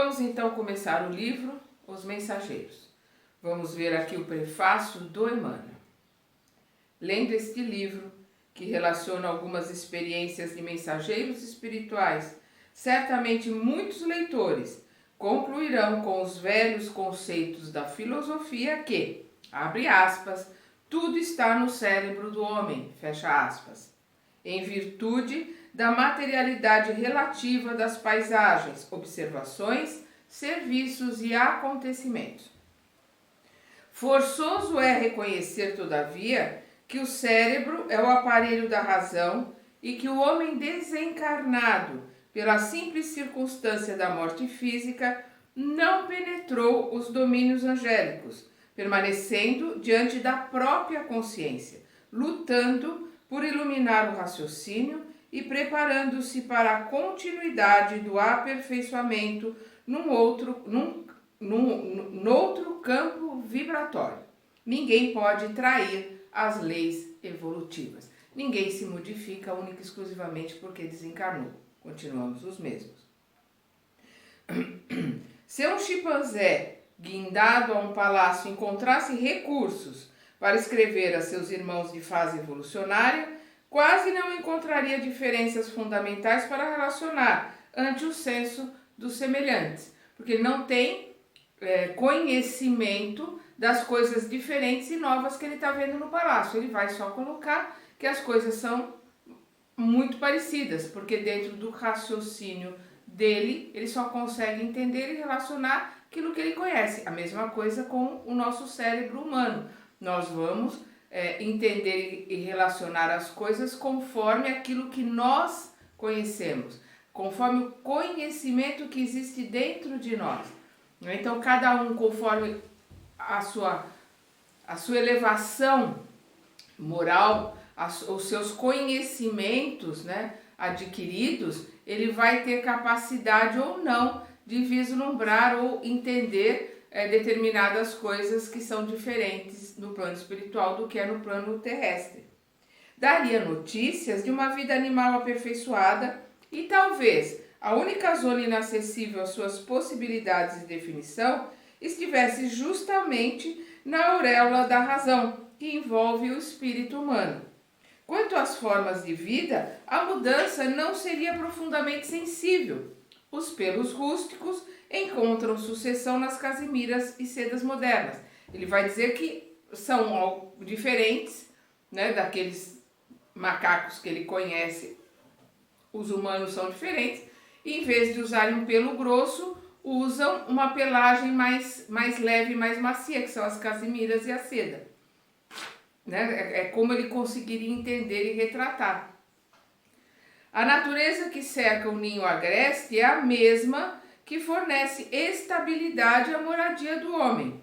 Vamos então começar o livro Os Mensageiros. Vamos ver aqui o prefácio do Emmanuel. Lendo este livro, que relaciona algumas experiências de mensageiros espirituais, certamente muitos leitores concluirão com os velhos conceitos da filosofia que, abre aspas, tudo está no cérebro do homem, fecha aspas, em virtude da materialidade relativa das paisagens, observações, serviços e acontecimentos. Forçoso é reconhecer, todavia, que o cérebro é o aparelho da razão e que o homem desencarnado, pela simples circunstância da morte física, não penetrou os domínios angélicos, permanecendo diante da própria consciência, lutando por iluminar o raciocínio e preparando-se para a continuidade do aperfeiçoamento noutro campo vibratório. Ninguém pode trair as leis evolutivas. Ninguém se modifica única e exclusivamente porque desencarnou. Continuamos os mesmos. Se um chimpanzé guindado a um palácio encontrasse recursos para escrever a seus irmãos de fase evolucionária, quase não encontraria diferenças fundamentais para relacionar ante o senso dos semelhantes, porque ele não tem conhecimento das coisas diferentes e novas que ele está vendo no palácio. Ele vai só colocar que as coisas são muito parecidas, porque dentro do raciocínio dele, ele só consegue entender e relacionar aquilo que ele conhece. A mesma coisa com o nosso cérebro humano. Nós vamos entender e relacionar as coisas conforme aquilo que nós conhecemos, conforme o conhecimento que existe dentro de nós. Então, cada um, conforme a sua elevação moral, os seus conhecimentos, né, adquiridos, ele vai ter capacidade ou não de vislumbrar ou entender determinadas coisas que são diferentes no plano espiritual do que é no plano terrestre. Daria notícias de uma vida animal aperfeiçoada e talvez a única zona inacessível às suas possibilidades de definição estivesse justamente na auréola da razão, que envolve o espírito humano. Quanto às formas de vida, a mudança não seria profundamente sensível. Os pelos rústicos encontram sucessão nas casimiras e sedas modernas. Ele vai dizer que são diferentes, né, daqueles macacos que ele conhece. Os humanos são diferentes. E, em vez de usarem um pelo grosso, usam uma pelagem mais leve e mais macia, que são as casimiras e a seda. Né? É como ele conseguiria entender e retratar. A natureza que cerca o ninho agreste é a mesma que fornece estabilidade à moradia do homem.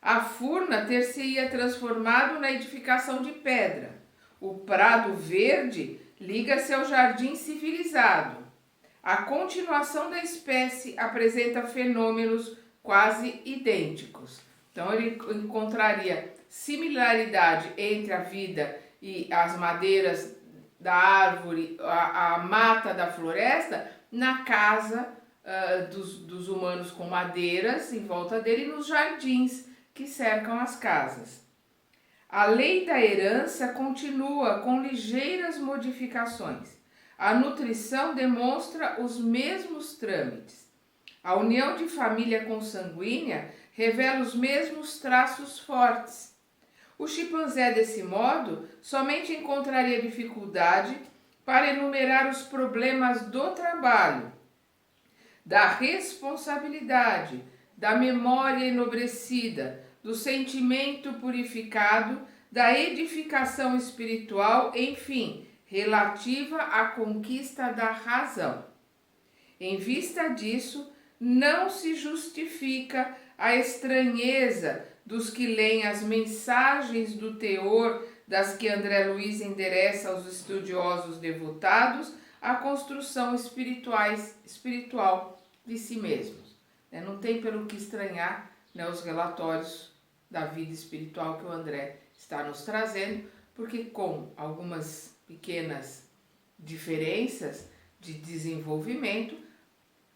A furna ter-se-ia transformado na edificação de pedra. O prado verde liga-se ao jardim civilizado. A continuação da espécie apresenta fenômenos quase idênticos. Então, ele encontraria similaridade entre a vida e as madeiras da árvore, a mata da floresta, na casa dos humanos com madeiras em volta dele, nos jardins que cercam as casas. A lei da herança continua com ligeiras modificações. A nutrição demonstra os mesmos trâmites. A união de família consanguínea revela os mesmos traços fortes. O chimpanzé, desse modo, somente encontraria dificuldade para enumerar os problemas do trabalho, da responsabilidade, da memória enobrecida, do sentimento purificado, da edificação espiritual, enfim, relativa à conquista da razão. Em vista disso, não se justifica a estranheza dos que leem as mensagens do teor das que André Luiz endereça aos estudiosos devotados à construção espiritual de si mesmos. Não tem pelo que estranhar, os relatórios da vida espiritual que o André está nos trazendo, porque com algumas pequenas diferenças de desenvolvimento,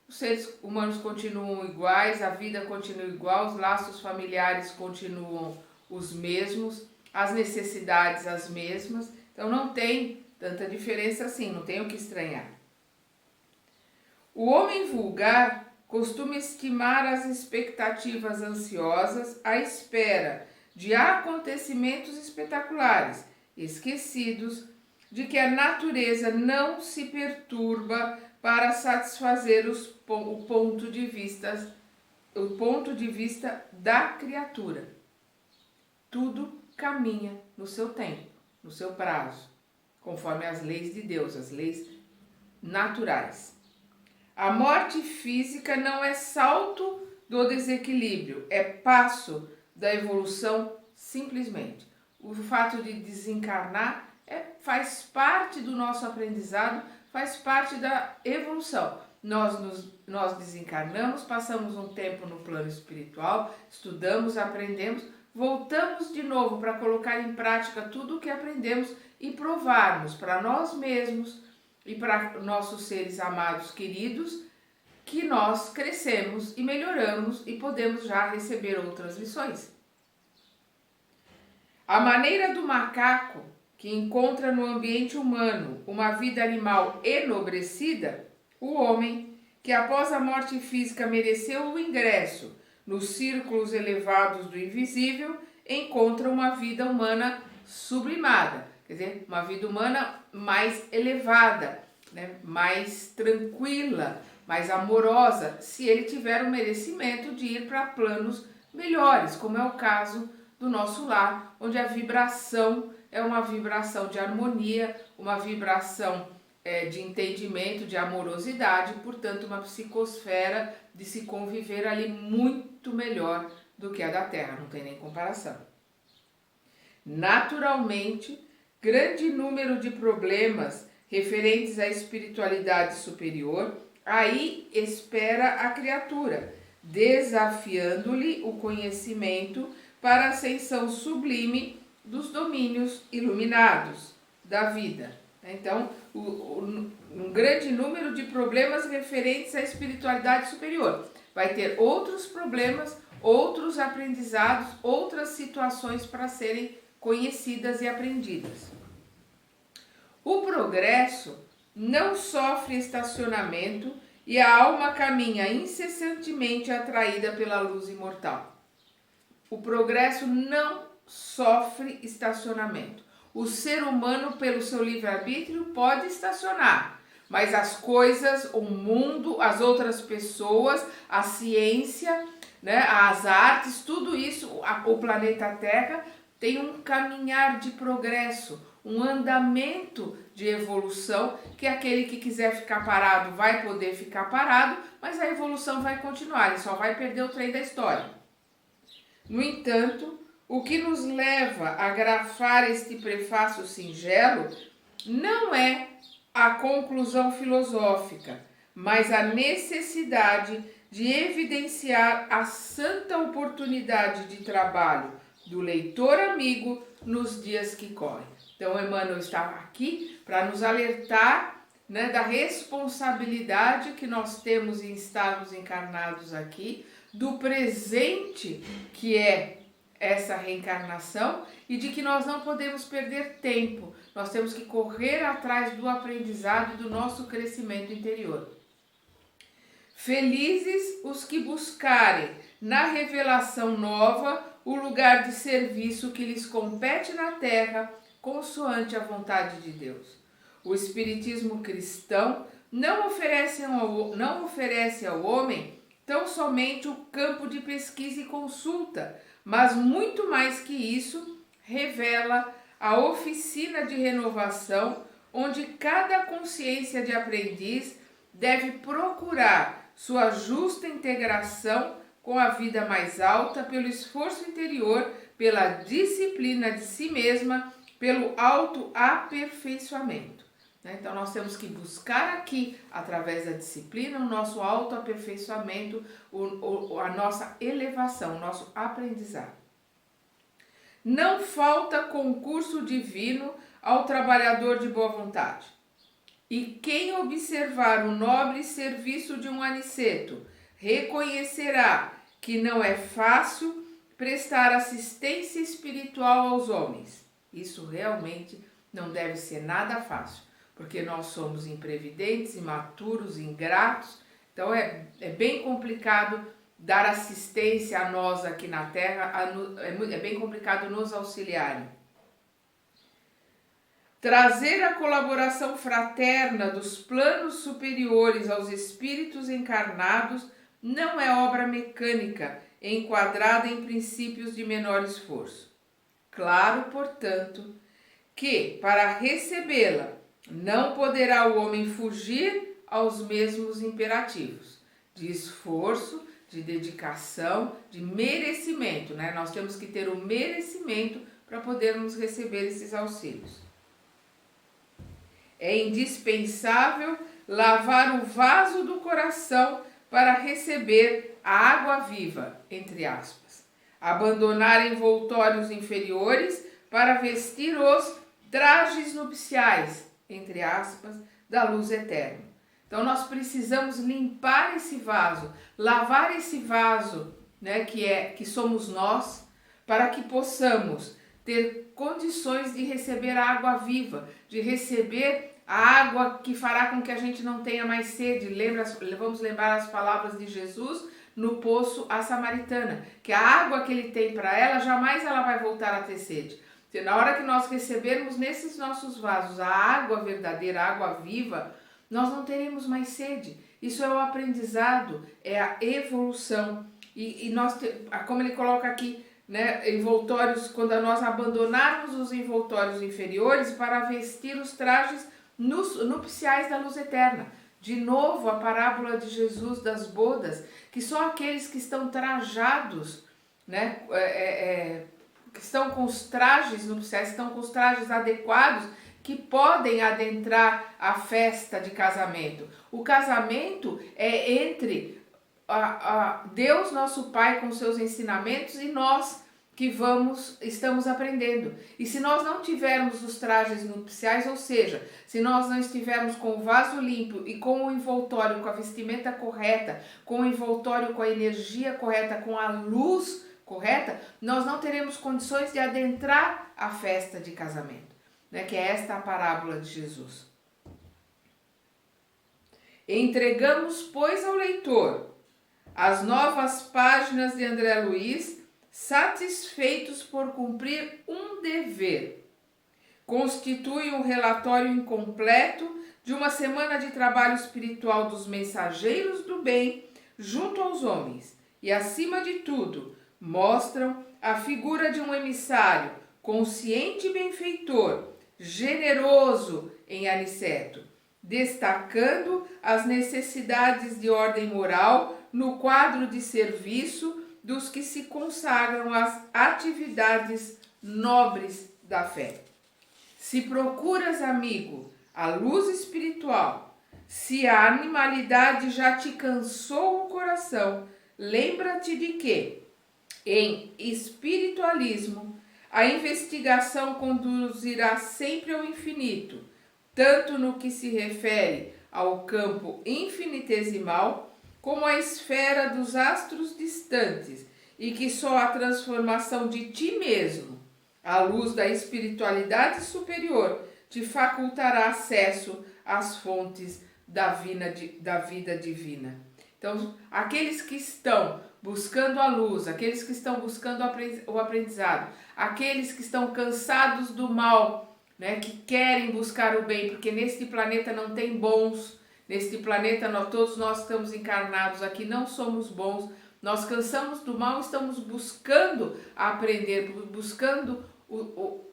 os seres humanos continuam iguais, a vida continua igual, os laços familiares continuam os mesmos, as necessidades as mesmas, então não tem tanta diferença assim, não tem o que estranhar. O homem vulgar costuma estimar as expectativas ansiosas à espera de acontecimentos espetaculares, esquecidos de que a natureza não se perturba para satisfazer o ponto de vista da criatura. Tudo caminha no seu tempo, no seu prazo, conforme as leis de Deus, as leis naturais. A morte física não é salto do desequilíbrio, é passo da evolução simplesmente. O fato de desencarnar faz parte do nosso aprendizado, faz parte da evolução. Nós desencarnamos, passamos um tempo no plano espiritual, estudamos, aprendemos, voltamos de novo para colocar em prática tudo o que aprendemos e provarmos para nós mesmos e para nossos seres amados queridos que nós crescemos e melhoramos e podemos já receber outras lições. A maneira do macaco que encontra no ambiente humano uma vida animal enobrecida, o homem, que após a morte física mereceu o ingresso nos círculos elevados do invisível, encontra uma vida humana sublimada, quer dizer, uma vida humana mais elevada, né? Mais tranquila, mais amorosa, se ele tiver o merecimento de ir para planos melhores, como é o caso do nosso lar, onde a vibração é uma vibração de harmonia, uma vibração de entendimento, de amorosidade, portanto uma psicosfera de se conviver ali muito melhor do que a da Terra, não tem nem comparação. Naturalmente, grande número de problemas referentes à espiritualidade superior, aí espera a criatura, desafiando-lhe o conhecimento para a ascensão sublime dos domínios iluminados da vida. Então, um grande número de problemas referentes à espiritualidade superior. Vai ter outros problemas, outros aprendizados, outras situações para serem conhecidas e aprendidas. O progresso não sofre estacionamento e a alma caminha incessantemente atraída pela luz imortal. O progresso não sofre estacionamento. O ser humano, pelo seu livre-arbítrio, pode estacionar, mas as coisas, o mundo, as outras pessoas, a ciência, né, as artes, tudo isso, o planeta Terra tem um caminhar de progresso, um andamento de evolução, que aquele que quiser ficar parado vai poder ficar parado, mas a evolução vai continuar, ele só vai perder o trem da história. No entanto, o que nos leva a grafar este prefácio singelo não é a conclusão filosófica, mas a necessidade de evidenciar a santa oportunidade de trabalho do leitor amigo nos dias que correm. Então, Emmanuel está aqui para nos alertar, né, da responsabilidade que nós temos em estarmos encarnados aqui, do presente que é essa reencarnação e de que nós não podemos perder tempo, nós temos que correr atrás do aprendizado e do nosso crescimento interior. Felizes os que buscarem na revelação nova o lugar de serviço que lhes compete na terra, consoante a vontade de Deus. O Espiritismo cristão não oferece ao homem tão somente o campo de pesquisa e consulta, mas muito mais que isso, revela a oficina de renovação, onde cada consciência de aprendiz deve procurar sua justa integração com a vida mais alta pelo esforço interior, pela disciplina de si mesma, pelo autoaperfeiçoamento. Então, nós temos que buscar aqui, através da disciplina, o nosso autoaperfeiçoamento, a nossa elevação, o nosso aprendizado. Não falta concurso divino ao trabalhador de boa vontade. E quem observar o nobre serviço de um aniceto reconhecerá que não é fácil prestar assistência espiritual aos homens. Isso realmente não deve ser nada fácil, porque nós somos imprevidentes, imaturos, ingratos, então é bem complicado dar assistência a nós aqui na Terra, é bem complicado nos auxiliarem. Trazer a colaboração fraterna dos planos superiores aos espíritos encarnados não é obra mecânica, enquadrada em princípios de menor esforço. Claro, portanto, que para recebê-la não poderá o homem fugir aos mesmos imperativos de esforço, de dedicação, de merecimento, né? Nós temos que ter o merecimento para podermos receber esses auxílios. É indispensável lavar o vaso do coração para receber a água viva, entre aspas. Abandonar envoltórios inferiores para vestir os trajes nupciais, entre aspas, da luz eterna. Então nós precisamos limpar esse vaso, lavar esse vaso, né, que somos nós, para que possamos ter condições de receber a água viva, de receber a água que fará com que a gente não tenha mais sede. Vamos lembrar as palavras de Jesus no poço à samaritana, que a água que ele tem para ela, jamais ela vai voltar a ter sede. Na hora que nós recebermos nesses nossos vasos a água verdadeira, a água viva, nós não teremos mais sede. Isso é o aprendizado, é a evolução. E nós, como ele coloca aqui, né, envoltórios, quando nós abandonarmos os envoltórios inferiores para vestir os trajes nupciais da luz eterna. De novo, a parábola de Jesus das bodas, que só aqueles que estão trajados, né, que estão com os trajes nupciais, estão com os trajes adequados, que podem adentrar a festa de casamento. O casamento é entre Deus, nosso Pai, com seus ensinamentos, e nós que estamos aprendendo. E se nós não tivermos os trajes nupciais, ou seja, se nós não estivermos com o vaso limpo e com o envoltório, com a vestimenta correta, com o envoltório com a energia correta, com a luz correta, nós não teremos condições de adentrar a festa de casamento, né? Que é esta a parábola de Jesus. Entregamos, pois, ao leitor as novas páginas de André Luiz, satisfeitos por cumprir um dever. Constitui um relatório incompleto de uma semana de trabalho espiritual dos mensageiros do bem junto aos homens e, acima de tudo, mostram a figura de um emissário consciente e benfeitor, generoso em Aniceto, destacando as necessidades de ordem moral no quadro de serviço dos que se consagram às atividades nobres da fé. Se procuras, amigo, a luz espiritual, se a animalidade já te cansou o coração, lembra-te de que, em espiritualismo, a investigação conduzirá sempre ao infinito, tanto no que se refere ao campo infinitesimal, como a esfera dos astros distantes, e que só a transformação de ti mesmo, à luz da espiritualidade superior, te facultará acesso às fontes da vida divina. Então, aqueles que estão buscando a luz, aqueles que estão buscando o aprendizado, aqueles que estão cansados do mal, né, que querem buscar o bem, porque neste planeta não tem bons. Neste planeta, todos nós estamos encarnados aqui, não somos bons, nós cansamos do mal, estamos buscando aprender, buscando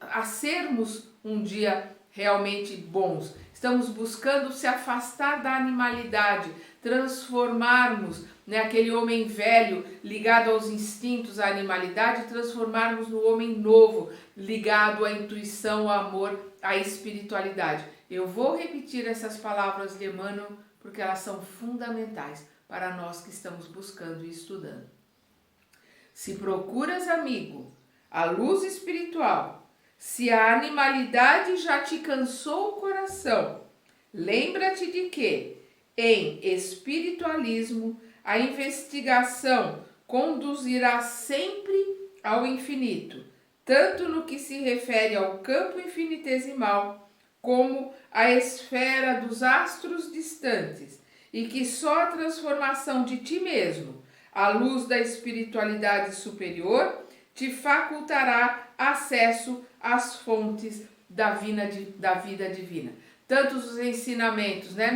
a sermos um dia realmente bons. Estamos buscando se afastar da animalidade, transformarmos, né, aquele homem velho ligado aos instintos, à animalidade, transformarmos no homem novo, ligado à intuição, ao amor, à espiritualidade. Eu vou repetir essas palavras de Emmanuel porque elas são fundamentais para nós que estamos buscando e estudando. Se procuras, amigo, a luz espiritual, se a animalidade já te cansou o coração, Lembra-te de que, em espiritualismo, a investigação conduzirá sempre ao infinito, tanto no que se refere ao campo infinitesimal, como à esfera dos astros distantes, e que só a transformação de ti mesmo, à luz da espiritualidade superior, te facultará acesso às fontes da vida divina. Tantos os ensinamentos, né,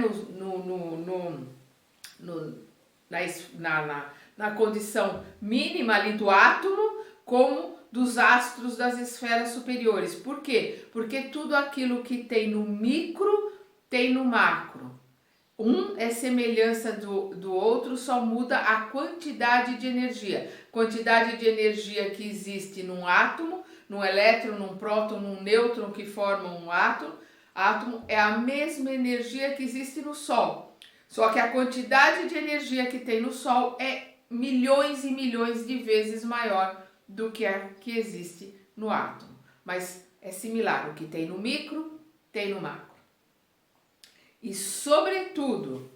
na condição mínima ali do átomo, como dos astros das esferas superiores. Por quê? Porque tudo aquilo que tem no micro tem no macro. Um é semelhança do outro, só muda a quantidade de energia. Quantidade de energia que existe num átomo, num elétron, num próton, num nêutron que formam um átomo. Átomo é a mesma energia que existe no Sol. Só que a quantidade de energia que tem no Sol é milhões e milhões de vezes maior do que a que existe no átomo. Mas é similar, o que tem no micro, tem no macro. E, sobretudo,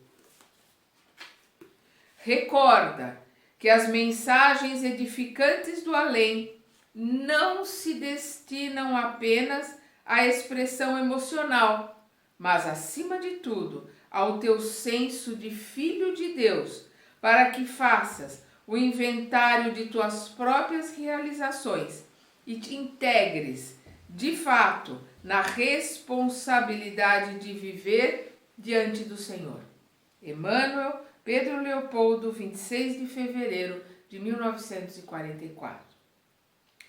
recorda que as mensagens edificantes do além não se destinam apenas à expressão emocional, mas, acima de tudo, ao teu senso de filho de Deus, para que faças o inventário de tuas próprias realizações e te integres, de fato, na responsabilidade de viver diante do Senhor. Emmanuel, Pedro Leopoldo, 26 de fevereiro de 1944.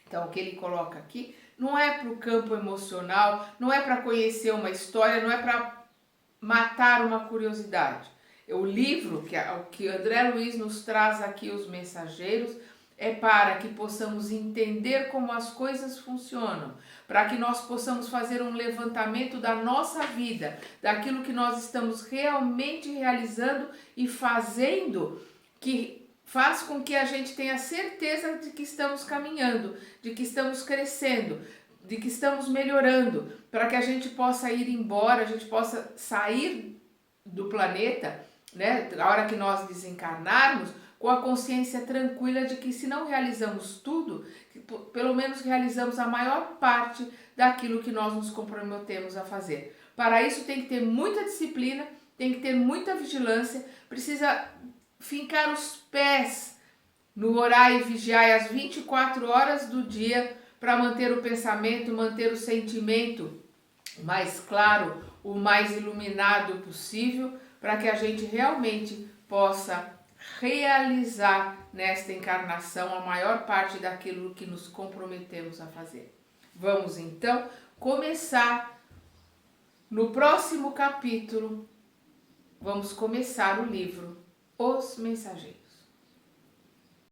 Então, o que ele coloca aqui não é para o campo emocional, não é para conhecer uma história, não é para matar uma curiosidade. O livro que André Luiz nos traz aqui, Os Mensageiros, é para que possamos entender como as coisas funcionam, para que nós possamos fazer um levantamento da nossa vida, daquilo que nós estamos realmente realizando e fazendo, que faz com que a gente tenha certeza de que estamos caminhando, de que estamos crescendo, de que estamos melhorando, para que a gente possa ir embora, a gente possa sair do planeta, né, na hora que nós desencarnarmos, com a consciência tranquila de que, se não realizamos tudo, pelo menos realizamos a maior parte daquilo que nós nos comprometemos a fazer. Para isso tem que ter muita disciplina, tem que ter muita vigilância, precisa fincar os pés no orar e vigiar às 24 horas do dia para manter o pensamento, manter o sentimento mais claro, o mais iluminado possível, para que a gente realmente possa realizar nesta encarnação a maior parte daquilo que nos comprometemos a fazer. Vamos então começar no próximo capítulo, vamos começar o livro Os Mensageiros.